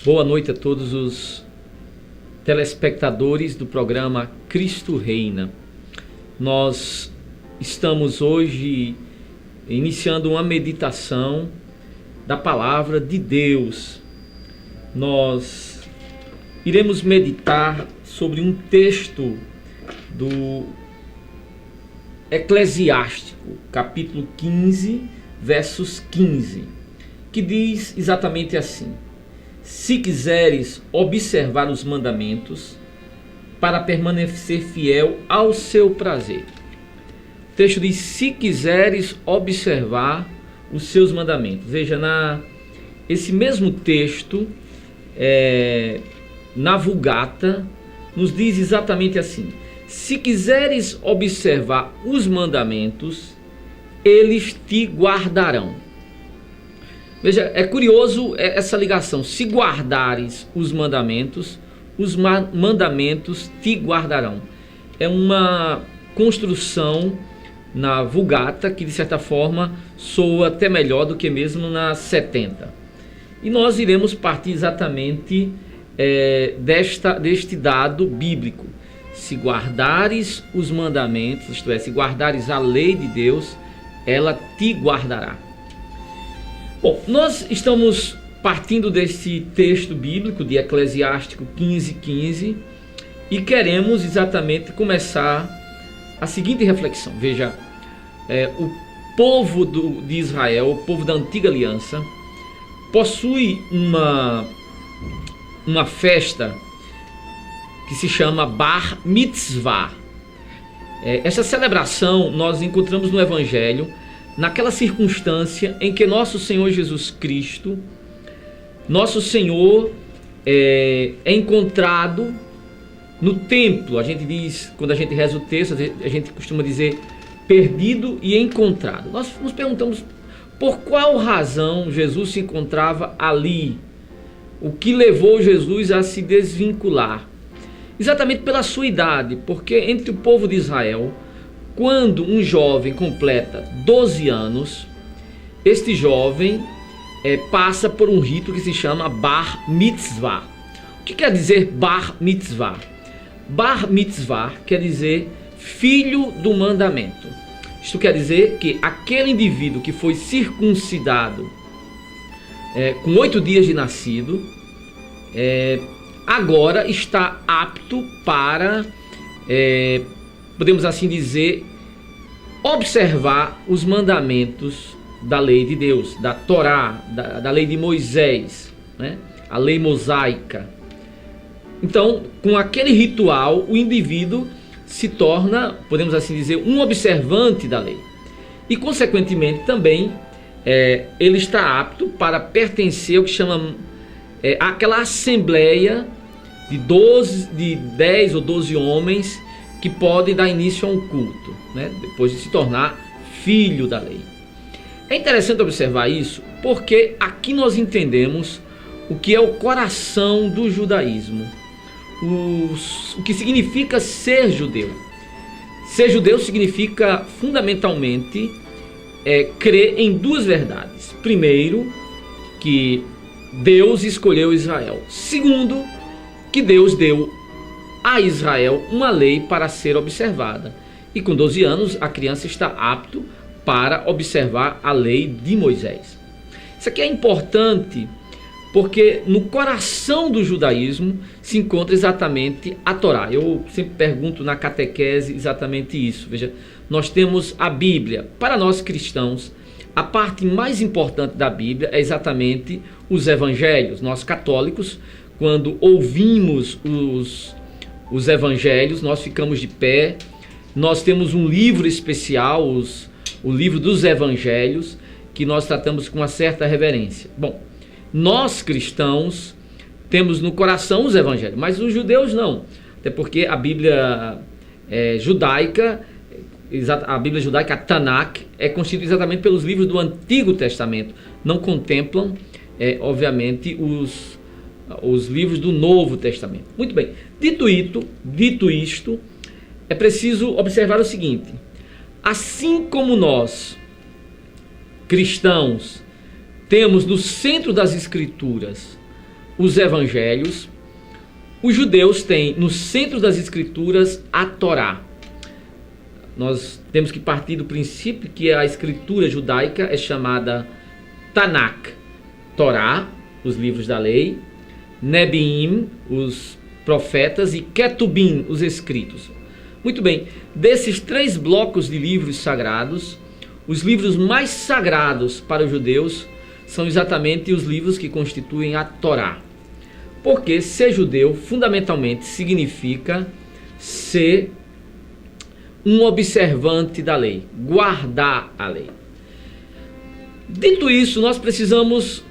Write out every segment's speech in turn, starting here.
Boa noite a todos os telespectadores do programa Cristo Reina. Nós estamos hoje iniciando uma meditação da palavra de Deus. Nós iremos meditar sobre um texto do Eclesiástico, capítulo 15, versos 15, que diz exatamente assim: se quiseres observar os mandamentos para permanecer fiel ao seu prazer. O texto diz: se quiseres observar os seus mandamentos. Veja, esse mesmo texto, na Vulgata, nos diz exatamente assim: se quiseres observar os mandamentos, eles te guardarão. Veja, é curioso essa ligação. Se guardares os mandamentos te guardarão. É uma construção na Vulgata que, de certa forma, soa até melhor do que mesmo na 70. E nós iremos partir exatamente deste dado bíblico. Se guardares os mandamentos, isto é, se guardares a lei de Deus, ela te guardará. Bom, nós estamos partindo desse texto bíblico de Eclesiástico 15:15 e queremos exatamente começar a seguinte reflexão. Veja, o povo de Israel, o povo da antiga aliança, possui uma festa que se chama Bar Mitzvah. Essa celebração nós encontramos no Evangelho, naquela circunstância em que nosso Senhor Jesus Cristo, nosso Senhor, é encontrado no templo. A gente diz, quando a gente reza o texto, a gente costuma dizer perdido e encontrado. Nós nos perguntamos por qual razão Jesus se encontrava ali, o que levou Jesus a se desvincular. Exatamente pela sua idade, porque entre o povo de Israel, quando um jovem completa 12 anos, este jovem passa por um rito que se chama Bar Mitzvah. O que quer dizer Bar Mitzvah? Bar Mitzvah quer dizer filho do mandamento. Isto quer dizer que aquele indivíduo que foi circuncidado com 8 dias de nascido, agora está apto para, podemos assim dizer, observar os mandamentos da lei de Deus, da Torá, da lei de Moisés, né? A lei mosaica. Então, com aquele ritual, o indivíduo se torna, podemos assim dizer, um observante da lei. E, consequentemente, também ele está apto para pertencer ao que chama aquela assembleia de 10 ou 12 homens que pode dar início a um culto, né? Depois de se tornar filho da lei. É interessante observar isso, porque aqui nós entendemos o que é o coração do judaísmo, o que significa ser judeu. Ser judeu significa fundamentalmente crer em duas verdades. Primeiro, que Deus escolheu Israel. Segundo, que Deus deu a Israel uma lei para ser observada. E com 12 anos a criança está apto para observar a lei de Moisés. Isso aqui é importante porque no coração do judaísmo se encontra exatamente a Torá. Eu sempre pergunto na catequese exatamente isso. Veja, nós temos a Bíblia. Para nós cristãos, a parte mais importante da Bíblia é exatamente os evangelhos. Nós católicos, quando ouvimos os evangelhos, nós ficamos de pé. Nós temos um livro especial, o livro dos evangelhos, que nós tratamos com uma certa reverência. Bom, nós cristãos temos no coração os evangelhos, mas os judeus não. Até porque a Bíblia judaica, a Tanakh, é constituída exatamente pelos livros do Antigo Testamento. Não contemplam, obviamente, os livros do Novo Testamento. Muito bem, dito isto, é preciso observar o seguinte: assim como nós, cristãos, temos no centro das Escrituras os evangelhos, os judeus têm no centro das escrituras a Torá. Nós temos que partir do princípio que a escritura judaica é chamada Tanakh, Torá, os livros da lei, Nebiim, os profetas, e Ketubim, os escritos. Muito bem, desses 3 blocos de livros sagrados, os livros mais sagrados para os judeus são exatamente os livros que constituem a Torá. Porque ser judeu, fundamentalmente, significa ser um observante da lei, guardar a lei. Dito isso, nós precisamos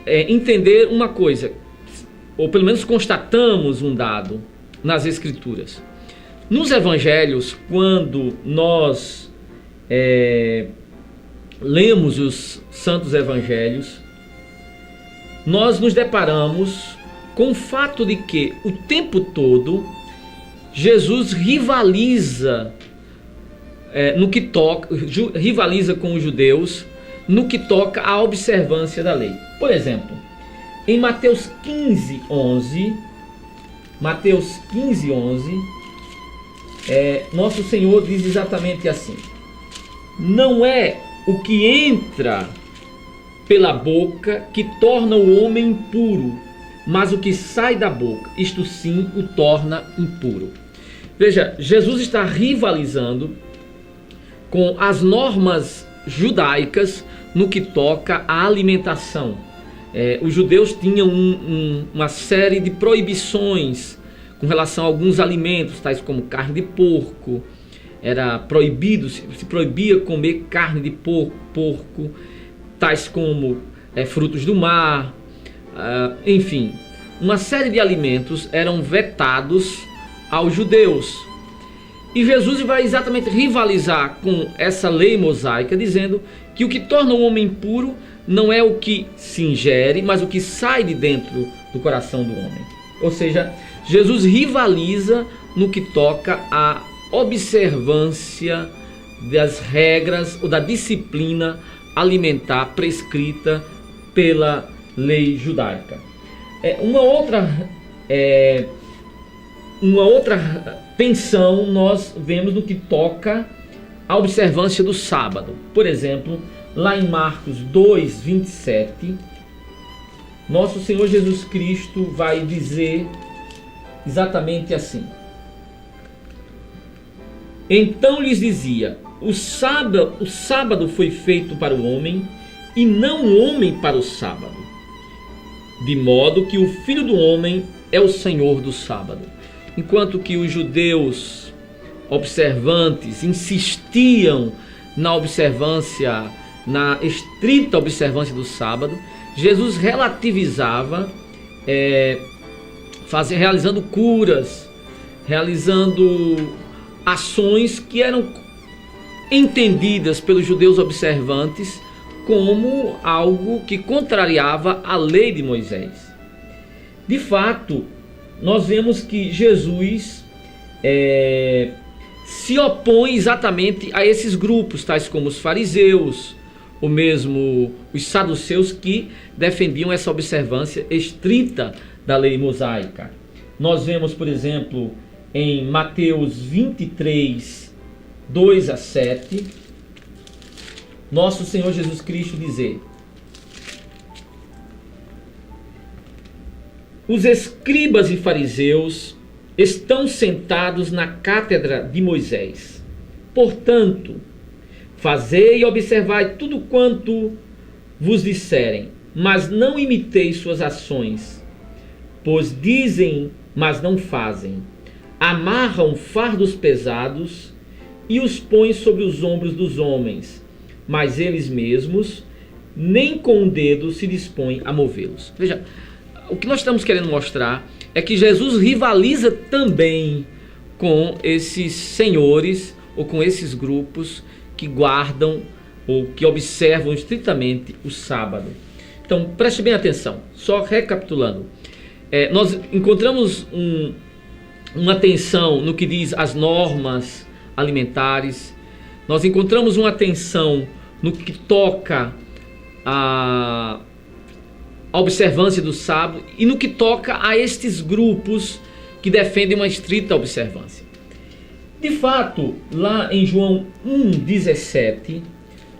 entender uma coisa, ou pelo menos constatamos um dado nas Escrituras. Nos Evangelhos, quando nós lemos os Santos Evangelhos, nós nos deparamos com o fato de que o tempo todo Jesus rivaliza rivaliza com os judeus no que toca à observância da lei. Por exemplo, em Mateus 15:11, nosso Senhor diz exatamente assim: não é o que entra pela boca que torna o homem impuro, mas o que sai da boca, isto sim o torna impuro. Veja, Jesus está rivalizando com as normas judaicas no que toca à alimentação. Os judeus tinham uma série de proibições com relação a alguns alimentos, tais como carne de porco. Era proibido, se proibia comer carne de porco, tais como frutos do mar, enfim, uma série de alimentos eram vetados aos judeus. E Jesus vai exatamente rivalizar com essa lei mosaica, dizendo que o que torna o homem impuro não é o que se ingere, mas o que sai de dentro do coração do homem. Ou seja, Jesus rivaliza no que toca à observância das regras ou da disciplina alimentar prescrita pela lei judaica. Uma outra tensão nós vemos no que toca à observância do sábado. Por exemplo, lá em Marcos 2:27, nosso Senhor Jesus Cristo vai dizer exatamente assim: então lhes dizia, o sábado foi feito para o homem e não o homem para o sábado, de modo que o Filho do Homem é o Senhor do sábado. Enquanto que os judeus observantes insistiam na observância, na estrita observância do sábado, Jesus relativizava, realizando curas, realizando ações que eram entendidas pelos judeus observantes como algo que contrariava a lei de Moisés. De fato, nós vemos que Jesus se opõe exatamente a esses grupos, tais como os fariseus, ou mesmo os saduceus, que defendiam essa observância estrita da lei mosaica. Nós vemos, por exemplo, em Mateus 23, 2-7, nosso Senhor Jesus Cristo dizer: os escribas e fariseus estão sentados na cátedra de Moisés. Portanto, fazei e observai tudo quanto vos disserem, mas não imiteis suas ações, pois dizem, mas não fazem. Amarram fardos pesados e os põem sobre os ombros dos homens, mas eles mesmos nem com o dedo se dispõem a movê-los. Veja, o que nós estamos querendo mostrar é que Jesus rivaliza também com esses senhores ou com esses grupos que guardam ou que observam estritamente o sábado. Então, preste bem atenção. Só recapitulando, nós encontramos uma tensão no que diz as normas alimentares. Nós encontramos uma tensão no que toca a observância do sábado e no que toca a estes grupos que defendem uma estrita observância. De fato, lá em João 1,17,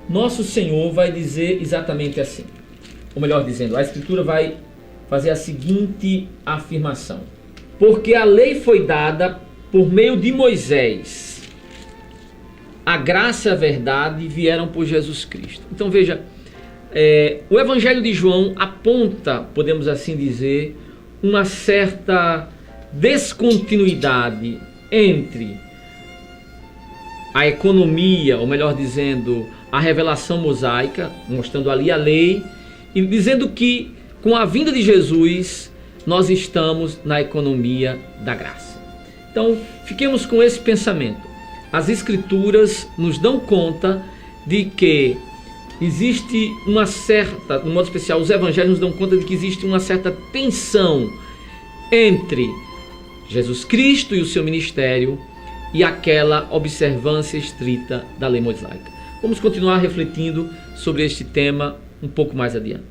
nosso Senhor vai dizer exatamente assim. Ou melhor dizendo, a Escritura vai fazer a seguinte afirmação: porque a lei foi dada por meio de Moisés, a graça e a verdade vieram por Jesus Cristo. Então veja, o Evangelho de João aponta, podemos assim dizer, uma certa descontinuidade entre a economia, ou melhor dizendo, a revelação mosaica, mostrando ali a lei, e dizendo que com a vinda de Jesus nós estamos na economia da graça. Então, fiquemos com esse pensamento. As Escrituras nos dão conta de que existe uma certa, no modo especial, os Evangelhos nos dão conta de que existe uma certa tensão entre Jesus Cristo e o seu ministério e aquela observância estrita da lei mosaica. Vamos continuar refletindo sobre este tema um pouco mais adiante.